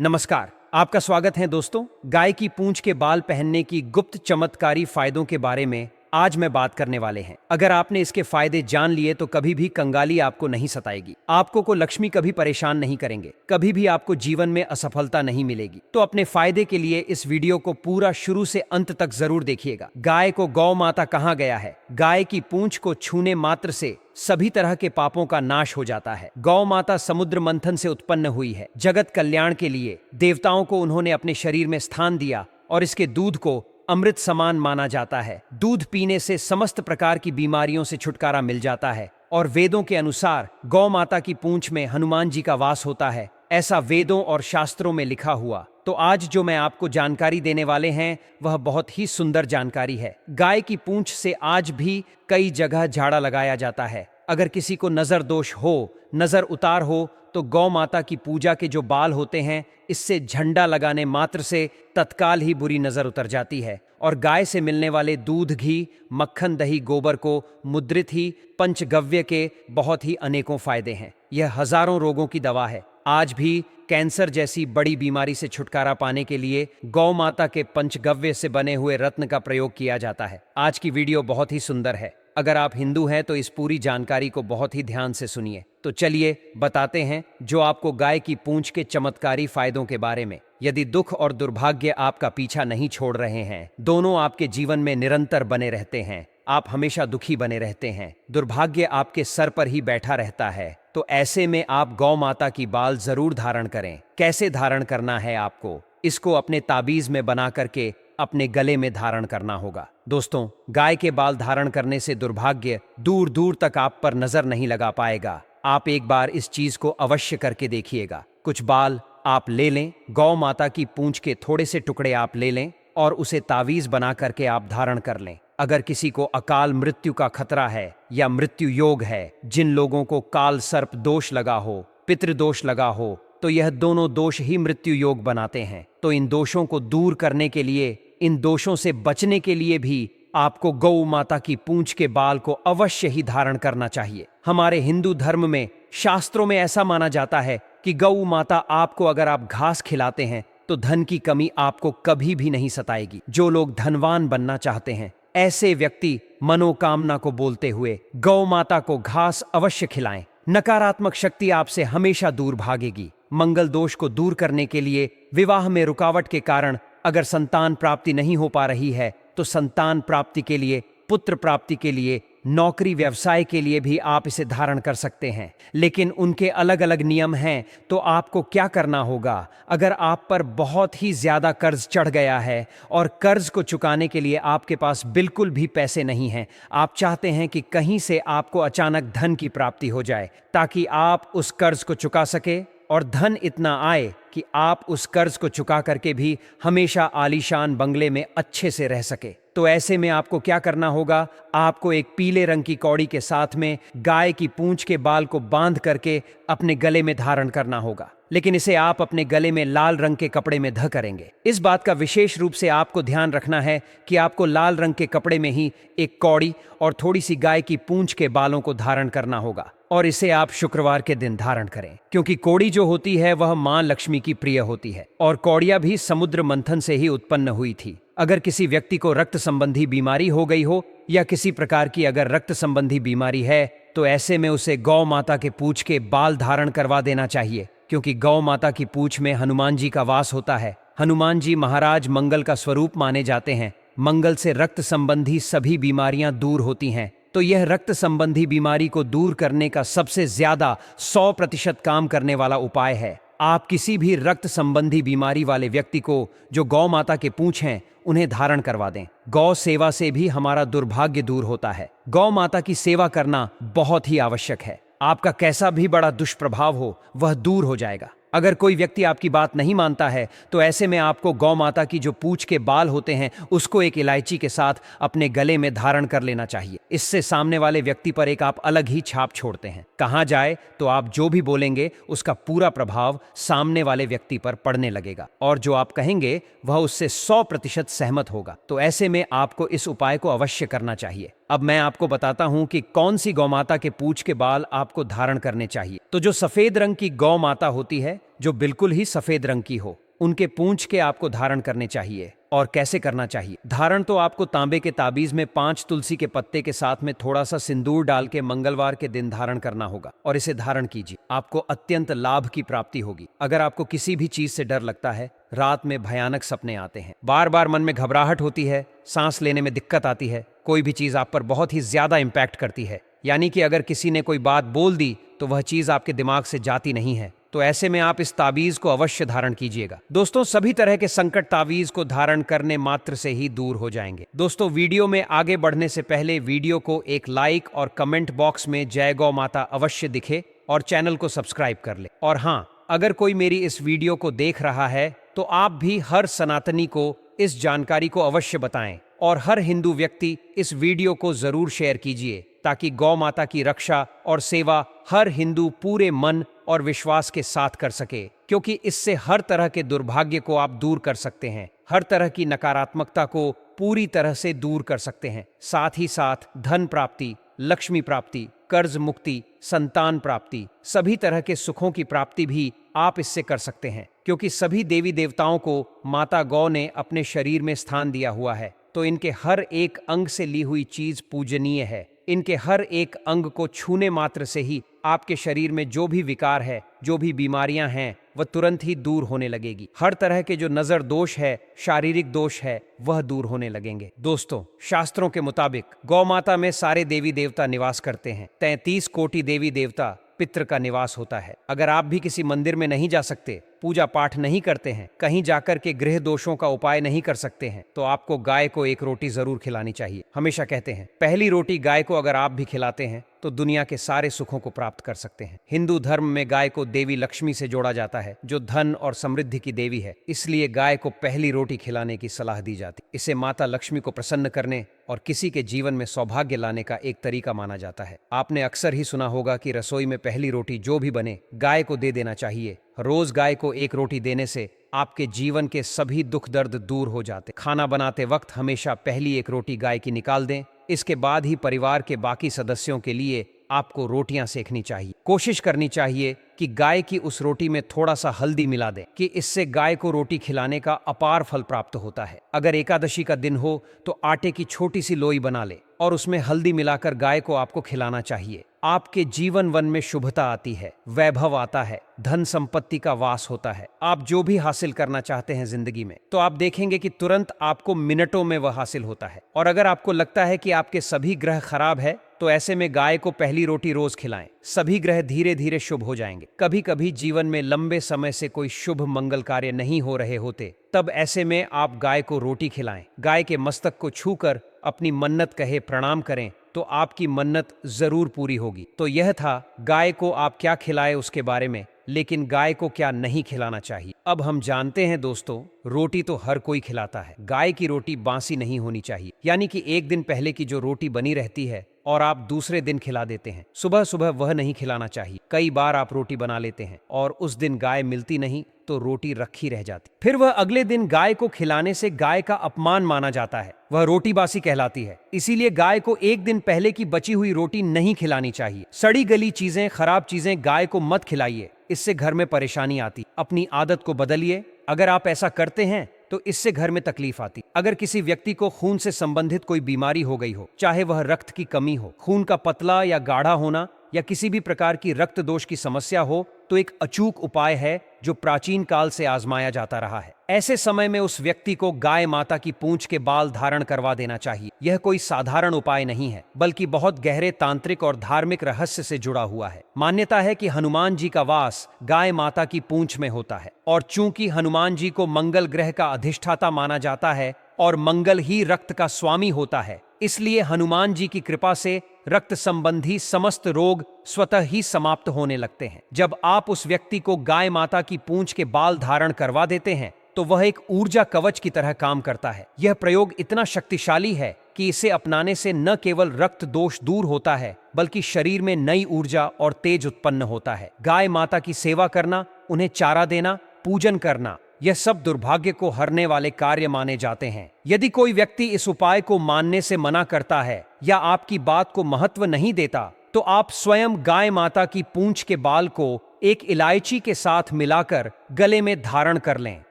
नमस्कार, आपका स्वागत है दोस्तों। गाय की पूंछ के बाल पहनने की गुप्त चमत्कारी फायदों के बारे में आज मैं बात करने वाले हैं। अगर आपने इसके फायदे जान लिए तो कभी भी कंगाली आपको नहीं सताएगी, आपको को लक्ष्मी कभी परेशान नहीं करेंगे, कभी भी आपको जीवन में असफलता नहीं मिलेगी। तो अपने फायदे के लिए इस वीडियो को पूरा शुरू से अंत तक जरूर देखिएगा। गाय को गौ माता कहा गया है। गाय की पूंछ को छूने मात्र से सभी तरह के पापों का नाश हो जाता है। गौ माता समुद्र मंथन से उत्पन्न हुई है। जगत कल्याण के लिए देवताओं को उन्होंने अपने शरीर में स्थान दिया और इसके दूध को अमृत समान माना जाता है। दूध पीने से समस्त प्रकार की बीमारियों से छुटकारा मिल जाता है और वेदों के अनुसार गौ माता की पूंछ में हनुमान जी का वास होता है, ऐसा वेदों और शास्त्रों में लिखा हुआ। तो आज जो मैं आपको जानकारी देने वाले हैं वह बहुत ही सुंदर जानकारी है। गाय की पूंछ से आज भी कई जगह झाड़ा लगाया जाता है। अगर किसी को नजर दोष हो, नजर उतार हो, तो गौ माता की पूजा के जो बाल होते हैं, इससे झंडा लगाने मात्र से तत्काल ही बुरी नजर उतर जाती है। और गाय से मिलने वाले दूध, घी, मक्खन, दही, गोबर को मुद्रित ही पंचगव्य के बहुत ही अनेकों फायदे हैं। यह हजारों रोगों की दवा है। आज भी कैंसर जैसी बड़ी बीमारी से छुटकारा पाने के लिए गौ माता के पंचगव्य से बने हुए रत्न का प्रयोग किया जाता है। आज की वीडियो बहुत ही सुंदर है। अगर आप हिंदू हैं तो इस पूरी जानकारी को बहुत ही ध्यान से सुनिए। तो चलिए बताते हैं जो आपको गाय की पूंछ के चमत्कारी फायदों के बारे में। यदि दुख और दुर्भाग्य आपका पीछा नहीं छोड़ रहे हैं, दोनों आपके जीवन में निरंतर बने रहते हैं, आप हमेशा दुखी बने रहते हैं, दुर्भाग्य आपके सर पर ही बैठा रहता है, तो ऐसे में आप गौ माता की बाल जरूर धारण करें। कैसे धारण करना है आपको? इसको अपने ताबीज में बना करके अपने गले में धारण करना होगा। दोस्तों, गाय के बाल धारण करने से दुर्भाग्य दूर दूर तक आप पर नजर नहीं लगा पाएगा। आप एक बार इस चीज को अवश्य करके देखिएगा। कुछ बाल आप ले लें, गौ माता की पूंछ के थोड़े से टुकड़े आप ले लें और उसे तावीज बना करके आप धारण कर लें। अगर किसी को अकाल मृत्यु का खतरा है या मृत्यु योग है, जिन लोगों को काल सर्प दोष लगा हो, पितृदोष लगा हो, तो यह दोनों दोष ही मृत्यु योग बनाते हैं। तो इन दोषों को दूर करने के लिए, इन दोषों से बचने के लिए भी आपको गौ माता की पूंछ के बाल को अवश्य ही धारण करना चाहिए। हमारे हिंदू धर्म में, शास्त्रों में ऐसा माना जाता है कि गौ माता आपको अगर आप घास खिलाते हैं तो धन की कमी आपको कभी भी नहीं सताएगी। जो लोग धनवान बनना चाहते हैं, ऐसे व्यक्ति मनोकामना को बोलते हुए गौ माता को घास अवश्य खिलाएं। नकारात्मक शक्ति आपसे हमेशा दूर भागेगी। मंगल दोष को दूर करने के लिए, विवाह में रुकावट के कारण अगर संतान प्राप्ति नहीं हो पा रही है, तो संतान प्राप्ति के लिए, पुत्र प्राप्ति के लिए, नौकरी व्यवसाय के लिए भी आप इसे धारण कर सकते हैं। लेकिन उनके अलग अलग नियम हैं। तो आपको क्या करना होगा? अगर आप पर बहुत ही ज्यादा कर्ज चढ़ गया है और कर्ज को चुकाने के लिए आपके पास बिल्कुल भी पैसे नहीं हैं, आप चाहते हैं कि कहीं से आपको अचानक धन की प्राप्ति हो जाए ताकि आप उस कर्ज को चुका सके और धन इतना आए कि आप उस कर्ज को चुका करके भी हमेशा आलीशान बंगले में अच्छे से रह सके, तो ऐसे में आपको क्या करना होगा? आपको एक पीले रंग की कौड़ी के साथ में गाय की पूंछ के बाल को बांध करके अपने गले में धारण करना होगा। लेकिन इसे आप अपने गले में लाल रंग के कपड़े में ध करेंगे। इस बात का विशेष रूप से आपको ध्यान रखना है कि आपको लाल रंग के कपड़े में ही एक कौड़ी और थोड़ी सी गाय की पूंछ के बालों को धारण करना होगा। और इसे आप शुक्रवार के दिन धारण करें, क्योंकि कौड़ी जो होती है वह मां लक्ष्मी की प्रिय होती है और कौड़िया भी समुद्र मंथन से ही उत्पन्न हुई थी। अगर किसी व्यक्ति को रक्त संबंधी बीमारी हो गई हो या किसी प्रकार की अगर रक्त संबंधी बीमारी है, तो ऐसे में उसे गौ माता के पूंछ के बाल धारण करवा देना चाहिए, क्योंकि गौ माता की पूंछ में हनुमान जी का वास होता है। हनुमान जी महाराज मंगल का स्वरूप माने जाते हैं। मंगल से रक्त संबंधी सभी बीमारियां दूर होती हैं। तो यह रक्त संबंधी बीमारी को दूर करने का सबसे ज्यादा 100% काम करने वाला उपाय है। आप किसी भी रक्त संबंधी बीमारी वाले व्यक्ति को जो गौ माता के पूंछ हैं, उन्हें धारण करवा दें। गौ सेवा से भी हमारा दुर्भाग्य दूर होता है। गौ माता की सेवा करना बहुत ही आवश्यक है। आपका कैसा भी बड़ा दुष्प्रभाव हो, वह दूर हो जाएगा। अगर कोई व्यक्ति आपकी बात नहीं मानता है, तो ऐसे में आपको गौ माता की जो पूंछ के बाल होते हैं, उसको एक इलायची के साथ अपने गले में धारण कर लेना चाहिए। इससे सामने वाले व्यक्ति पर एक आप अलग ही छाप छोड़ते हैं। कहाँ जाए तो आप जो भी बोलेंगे उसका पूरा प्रभाव सामने वाले व्यक्ति पर पड़ने लगेगा और जो आप कहेंगे वह उससे 100% सहमत होगा। तो ऐसे में आपको इस उपाय को अवश्य करना चाहिए। अब मैं आपको बताता हूं कि कौन सी गौ माता के पूंछ के बाल आपको धारण करने चाहिए। तो जो सफेद रंग की गौ माता होती है, जो बिल्कुल ही सफेद रंग की हो, उनके पूंछ के आपको धारण करने चाहिए। और कैसे करना चाहिए धारण? तो आपको तांबे के ताबीज में 5 तुलसी के पत्ते के साथ में थोड़ा सा सिंदूर डाल के मंगलवार के दिन धारण करना होगा और इसे धारण कीजिए। आपको अत्यंत लाभ की प्राप्ति होगी। अगर आपको किसी भी चीज से डर लगता है, रात में भयानक सपने आते हैं, बार बार मन में घबराहट होती है, सांस लेने में दिक्कत आती है, कोई भी चीज आप पर बहुत ही ज्यादा इंपैक्ट करती है, यानी कि अगर किसी ने कोई बात बोल दी तो वह चीज आपके दिमाग से जाती नहीं है, तो ऐसे में आप इस ताबीज को अवश्य धारण कीजिएगा। दोस्तों, सभी तरह के संकट ताबीज को धारण करने मात्र से ही दूर हो जाएंगे। दोस्तों, वीडियो में आगे बढ़ने से पहले वीडियो को एक लाइक और कमेंट बॉक्स में जय गौ माता अवश्य दिखे और चैनल को सब्सक्राइब कर ले। और हाँ, अगर कोई मेरी इस वीडियो को देख रहा है तो आप भी हर सनातनी को इस जानकारी को अवश्य बताएं और हर हिंदू व्यक्ति इस वीडियो को जरूर शेयर कीजिए, ताकि गौ माता की रक्षा और सेवा हर हिंदू पूरे मन और विश्वास के साथ कर सके, क्योंकि इससे हर तरह के दुर्भाग्य को आप दूर कर सकते हैं, हर तरह की नकारात्मकता को पूरी तरह से दूर कर सकते हैं। साथ ही साथ धन प्राप्ति, लक्ष्मी प्राप्ति, कर्ज मुक्ति, संतान प्राप्ति, सभी तरह के सुखों की प्राप्ति भी आप इससे कर सकते हैं, क्योंकि सभी देवी देवताओं को माता गौ ने अपने शरीर में स्थान दिया हुआ है, तो इनके हर एक अंग से ली हुई चीज पूजनीय है। इनके हर एक अंग को छूने मात्र से ही आपके शरीर में जो भी विकार है, जो भी बीमारियां हैं, वह तुरंत ही दूर होने लगेगी। हर तरह के जो नजर दोष है, शारीरिक दोष है, वह दूर होने लगेंगे। दोस्तों, शास्त्रों के मुताबिक गौ माता में सारे देवी देवता निवास करते हैं। 33 कोटि देवी देवता पितृ का निवास होता है। अगर आप भी किसी मंदिर में नहीं जा सकते, पूजा पाठ नहीं करते हैं, कहीं जाकर के गृह दोषों का उपाय नहीं कर सकते हैं, तो आपको गाय को एक रोटी जरूर खिलानी चाहिए। हमेशा कहते हैं, पहली रोटी गाय को अगर आप भी खिलाते हैं तो दुनिया के सारे सुखों को प्राप्त कर सकते हैं। हिंदू धर्म में गाय को देवी लक्ष्मी से जोड़ा जाता है, जो धन और समृद्धि की देवी है। इसलिए गाय को पहली रोटी खिलाने की सलाह दी जाती। इसे माता लक्ष्मी को प्रसन्न करने और किसी के जीवन में सौभाग्य लाने का एक तरीका माना जाता है। आपने अक्सर ही सुना होगा कि रसोई में पहली रोटी जो भी बने, गाय को दे देना चाहिए। रोज गाय को एक रोटी देने से आपके जीवन के सभी दुख दर्द दूर हो जाते। खाना बनाते वक्त हमेशा पहली एक रोटी गाय की निकाल दें। इसके बाद ही परिवार के बाकी सदस्यों के लिए आपको रोटियां सेकनी चाहिए। कोशिश करनी चाहिए कि गाय की उस रोटी में थोड़ा सा हल्दी मिला दें, कि इससे गाय को रोटी खिलाने का अपार फल प्राप्त होता है। अगर एकादशी का दिन हो तो आटे की छोटी सी लोई बना ले और उसमें हल्दी मिलाकर गाय को आपको खिलाना चाहिए। आपके जीवन वन में शुभता आती है, वैभव आता है, धन संपत्ति का वास होता है। आप जो भी हासिल करना चाहते हैं जिंदगी में, तो आप देखेंगे कि तुरंत आपको मिनटों में वह हासिल होता है। और अगर आपको लगता है कि आपके सभी ग्रह खराब है, तो ऐसे में गाय को पहली रोटी रोज खिलाएं। सभी ग्रह धीरे धीरे शुभ हो जाएंगे। कभी कभी जीवन में लंबे समय से कोई शुभ मंगल कार्य नहीं हो रहे होते, तब ऐसे में आप गाय को रोटी खिलाएं। गाय के मस्तक को छूकर अपनी मन्नत कहे प्रणाम करें, तो आपकी मन्नत जरूर पूरी होगी। तो यह था गाय को आप क्या खिलाए उसके बारे में, लेकिन गाय को क्या नहीं खिलाना चाहिए। अब हम जानते हैं दोस्तों, रोटी तो हर कोई खिलाता है। गाय की रोटी बासी नहीं होनी चाहिए, यानी कि एक दिन पहले की जो रोटी बनी रहती है और आप दूसरे दिन खिला देते हैं, सुबह सुबह वह नहीं खिलाना चाहिए। कई बार आप रोटी बना लेते हैं और उस दिन गाय मिलती नहीं तो रोटी रखी रह जाती, फिर वह अगले दिन गाय को खिलाने से गाय का अपमान माना जाता है, वह रोटी बासी कहलाती है। इसीलिए गाय को एक दिन पहले की बची हुई रोटी नहीं खिलानी चाहिए। सड़ी गली चीजें, खराब चीजें गाय को मत खिलाइए, इससे घर में परेशानी आती। अपनी आदत को बदलिए। अगर आप ऐसा करते हैं तो इससे घर में तकलीफ आती। अगर किसी व्यक्ति को खून से संबंधित कोई बीमारी हो गई हो, चाहे वह रक्त की कमी हो, खून का पतला या गाढ़ा होना, या किसी भी प्रकार की रक्त दोष की समस्या हो, तो एक अचूक उपाय है जो प्राचीन काल से आजमाया जाता रहा है। ऐसे समय में उस व्यक्ति को गाय माता की पूंछ के बाल धारण करवा देना चाहिए। यह कोई साधारण उपाय नहीं है, बल्कि बहुत गहरे तांत्रिक और धार्मिक रहस्य से जुड़ा हुआ है। मान्यता है कि हनुमान जी का वास गाय माता की पूंछ में होता है, और चूंकि हनुमान जी को मंगल ग्रह का अधिष्ठाता माना जाता है और मंगल ही रक्त का स्वामी होता है, इसलिए हनुमान जी की कृपा से रक्त संबंधी समस्त रोग स्वतः ही समाप्त होने लगते हैं। जब आप उस व्यक्ति को गाय माता की पूंछ के बाल धारण करवा देते हैं, तो वह एक ऊर्जा कवच की तरह काम करता है। यह प्रयोग इतना शक्तिशाली है कि इसे अपनाने से न केवल रक्त दोष दूर होता है, बल्कि शरीर में नई ऊर्जा और तेज उत्पन्न होता है। गाय माता की सेवा करना, उन्हें चारा देना, पूजन करना, यह सब दुर्भाग्य को हरने वाले कार्य माने जाते हैं। यदि कोई व्यक्ति इस उपाय को मानने से मना करता है या आपकी बात को महत्व नहीं देता, तो आप स्वयं गाय माता की पूंछ के बाल को एक इलायची के साथ मिलाकर गले में धारण कर लें।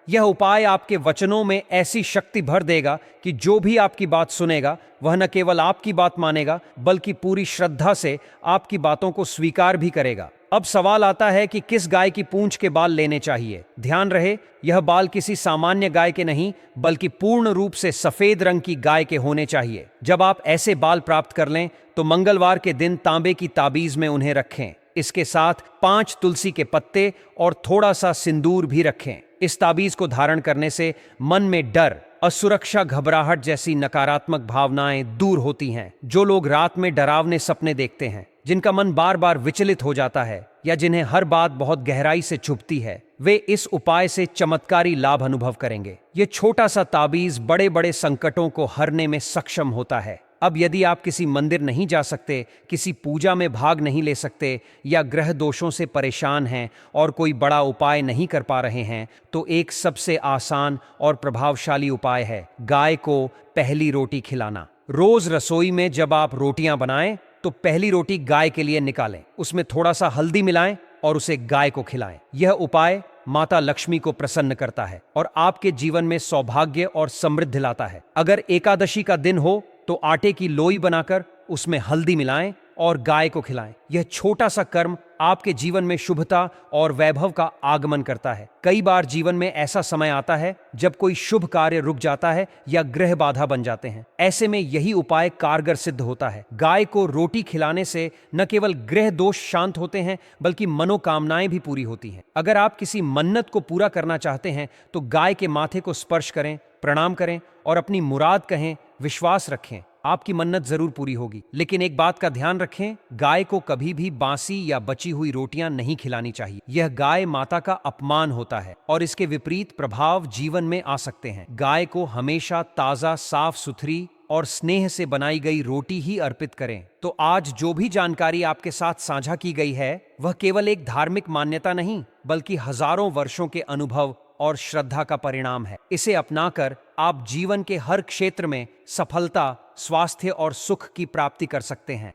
यह उपाय आपके वचनों में ऐसी शक्ति भर देगा कि जो भी आपकी बात सुनेगा वह न केवल आपकी बात मानेगा बल्कि पूरी श्रद्धा से आपकी बातों को स्वीकार भी करेगा। अब सवाल आता है कि किस गाय की पूंछ के बाल लेने चाहिए। ध्यान रहे, यह बाल किसी सामान्य गाय के नहीं बल्कि पूर्ण रूप से सफेद रंग की गाय के होने चाहिए। जब आप ऐसे बाल प्राप्त कर लें तो मंगलवार के दिन तांबे की ताबीज में उन्हें रखें। इसके साथ 5 तुलसी के पत्ते और थोड़ा सा सिंदूर भी रखें। इस ताबीज को धारण करने से मन में डर, असुरक्षा, घबराहट जैसी नकारात्मक भावनाएं दूर होती हैं। जो लोग रात में डरावने सपने देखते हैं, जिनका मन बार बार विचलित हो जाता है या जिन्हें हर बात बहुत गहराई से चुभती है, वे इस उपाय से चमत्कारी लाभ अनुभव करेंगे। ये छोटा सा ताबीज बड़े बड़े संकटों को हरने में सक्षम होता है। अब यदि आप किसी मंदिर नहीं जा सकते, किसी पूजा में भाग नहीं ले सकते या ग्रह दोषों से परेशान हैं और कोई बड़ा उपाय नहीं कर पा रहे हैं, तो एक सबसे आसान और प्रभावशाली उपाय है गाय को पहली रोटी खिलाना। रोज रसोई में जब आप रोटियां बनाएं तो पहली रोटी गाय के लिए निकालें, उसमें थोड़ा सा हल्दी मिलाएं और उसे गाय को खिलाएं। यह उपाय माता लक्ष्मी को प्रसन्न करता है और आपके जीवन में सौभाग्य और समृद्धि लाता है। अगर एकादशी का दिन हो तो आटे की लोई बनाकर उसमें हल्दी मिलाएं और गाय को खिलाएं। यह छोटा सा कर्म आपके जीवन में शुभता और वैभव का आगमन करता है। कई बार जीवन में ऐसा समय आता है जब कोई शुभ कार्य रुक जाता है या ग्रह बाधा बन जाते हैं। ऐसे में यही उपाय कारगर सिद्ध होता है। गाय को रोटी खिलाने से न केवल ग्रह दोष शांत होते हैं बल्कि मनोकामनाएं भी पूरी होती हैं। अगर आप किसी मन्नत को पूरा करना चाहते हैं तो गाय के माथे को स्पर्श करें, प्रणाम करें और अपनी मुराद कहें। विश्वास रखें, आपकी मन्नत जरूर पूरी होगी। लेकिन एक बात का ध्यान रखें, गाय को कभी भी बासी या बची हुई रोटियां नहीं खिलानी चाहिए। यह गाय माता का अपमान होता है और इसके विपरीत प्रभाव जीवन में आ सकते हैं। गाय को हमेशा ताजा, साफ सुथरी और स्नेह से बनाई गई रोटी ही अर्पित करें। तो आज जो भी जानकारी आपके साथ साझा की गई है वह केवल एक धार्मिक मान्यता नहीं बल्कि हजारों वर्षों के अनुभव और श्रद्धा का परिणाम है। इसे अपनाकर आप जीवन के हर क्षेत्र में सफलता, स्वास्थ्य और सुख की प्राप्ति कर सकते हैं।